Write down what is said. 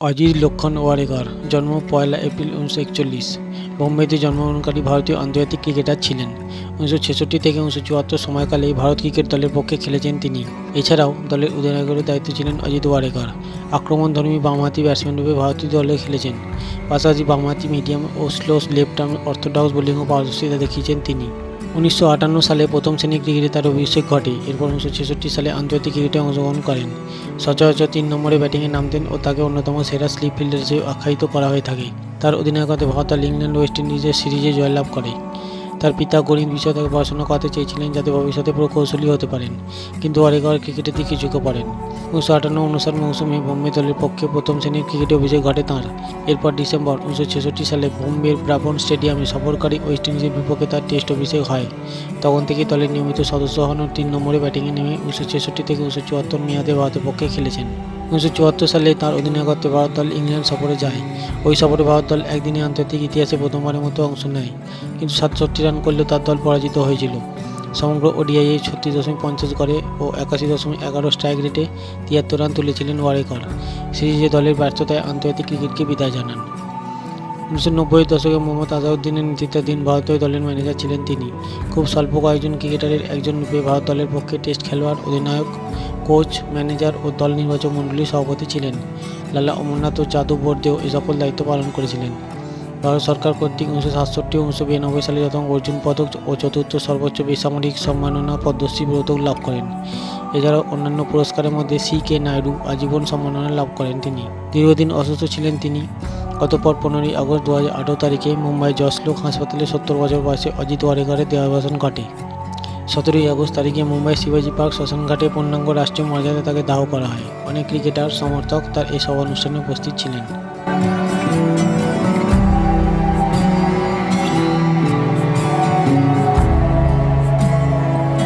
অজিত লক্ষ্মণ ওয়ারেকার জন্ম ১লা এপ্রিল ১৯৪১। বোম্বেতে জন্মগ্রহণকারী ভারতীয় আন্তর্জাতিক ক্রিকেটার ছিলেন। ১৯৬৬ থেকে ১৯৭৪ সময়কালে ভারত ক্রিকেট দলের পক্ষে খেলেছেন তিনি। এছাড়াও দলের অধিনায়কের দায়িত্বে ছিলেন অজিত ওয়ারেকার। আক্রমণধর্মী বামহাতি ব্যাটসম্যানরূপে ভারতীয় দলে খেলেছেন। পাশাপাশি বামহাতি মিডিয়াম ও স্লো লেফট আর্ম অর্থোডক্স বোলিংও পারদর্শিতা দেখিয়েছেন তিনি। ১৯৫৮ সালে প্রথম শ্রেণীর ক্রিকেটে তার অভিষেক ঘটে। এরপর ১৯৬৬ সালে আন্তর্জাতিক ক্রিকেটে অংশগ্রহণ করেন। সচরাচর ৩ নম্বরে ব্যাটিংয়ে নামতেন ও তাকে অন্যতম সেরা স্লিপ ফিল্ডার হিসেবে আখ্যায়িত করা হয়ে থাকে। তার অধিনায়কত্বে ভারত দল ইংল্যান্ড ও ওয়েস্ট ইন্ডিজের সিরিজে জয়লাভ করে। তার পিতা গণিত বিষয়ে তাকে পড়াশোনা করাতে চেয়েছিলেন যাতে ভবিষ্যতে প্রকৌশলী হতে পারেন, কিন্তু ওয়ারেকার ক্রিকেটের দিকে ঝুঁকে পড়েন। ১৯৫৮-৫৯ মৌসুমে বোম্বে দলের পক্ষে প্রথম শ্রেণীর ক্রিকেটে অভিষেক ঘটে তাঁর। এরপর ডিসেম্বর ১৯৬৬ সালে বোম্বের ব্রাবোর্ন স্টেডিয়ামে সফরকারী ওয়েস্ট ইন্ডিজের বিপক্ষে তার টেস্ট অভিষেক হয়। তখন থেকে দলের নিয়মিত সদস্য হন ও ৩ নম্বরে ব্যাটিংয়ে নেমে ১৯৬৬ থেকে ১৯৭৪ মেয়াদে ভারতের পক্ষে খেলেছেন। ১৯৭৪ সালে তাঁর অধিনায়কত্বে ভারত দল ইংল্যান্ড সফরে যায়। ওই সফরে ভারত দল একদিনের আন্তর্জাতিক ইতিহাসে প্রথমবারের মতো অংশ নেয়, কিন্তু ৬৭ রান করলেও তার দল পরাজিত হয়েছিল। সমগ্র ওডিআইয়ে ৩৬.৫০ গড়ে ও ৮১.১১ স্ট্রাইক রেটে ৭৩ রান তুলেছিলেন ওয়ারেকার। সিরিজে দলের ব্যর্থতায় আন্তর্জাতিক ক্রিকেটকে বিদায় জানান। ১৯৯০-এর দশকে মোহাম্মদ আজহারউদ্দিনের নেতৃত্বাধীন ভারতীয় দলের ম্যানেজার ছিলেন তিনি। খুব স্বল্প কয়েকজন ক্রিকেটারের একজন রূপে ভারত দলের পক্ষে টেস্ট খেলোয়াড়, অধিনায়ক, কোচ, ম্যানেজার ও দল নির্বাচক মণ্ডলীর সভাপতি ছিলেন। লালা অমরনাথ ও যাদু বোরদেও এই সকল দায়িত্ব পালন করেছিলেন। ভারত সরকার কর্তৃক ১৯৬৭ ও ১৯৯২ সালে প্রথম অর্জুন পদক ও চতুর্থ সর্বোচ্চ বেসামরিক সম্মাননা পদ্মশ্রী পদক লাভ করেন। এছাড়াও অন্যান্য পুরস্কারের মধ্যে সি.কে. নাইডু আজীবন সম্মাননা লাভ করেন তিনি। দীর্ঘদিন অসুস্থ ছিলেন তিনি। অতঃপর ১৫ই আগস্ট ২০১৮ তারিখে মুম্বাই জসলোক হাসপাতালে ৭০ বছর বয়সে অজিত ওয়ারেকারের দেহাবসান ঘটে। ১৭ই আগস্ট তারিখে মুম্বাই শিবাজি পার্ক শ্মশানঘাটে পূর্ণাঙ্গ রাষ্ট্রীয় মর্যাদায় তাকে দাহ করা হয়। অনেক ক্রিকেটার সমর্থক তার এই সভা অনুষ্ঠানে উপস্থিত ছিলেন।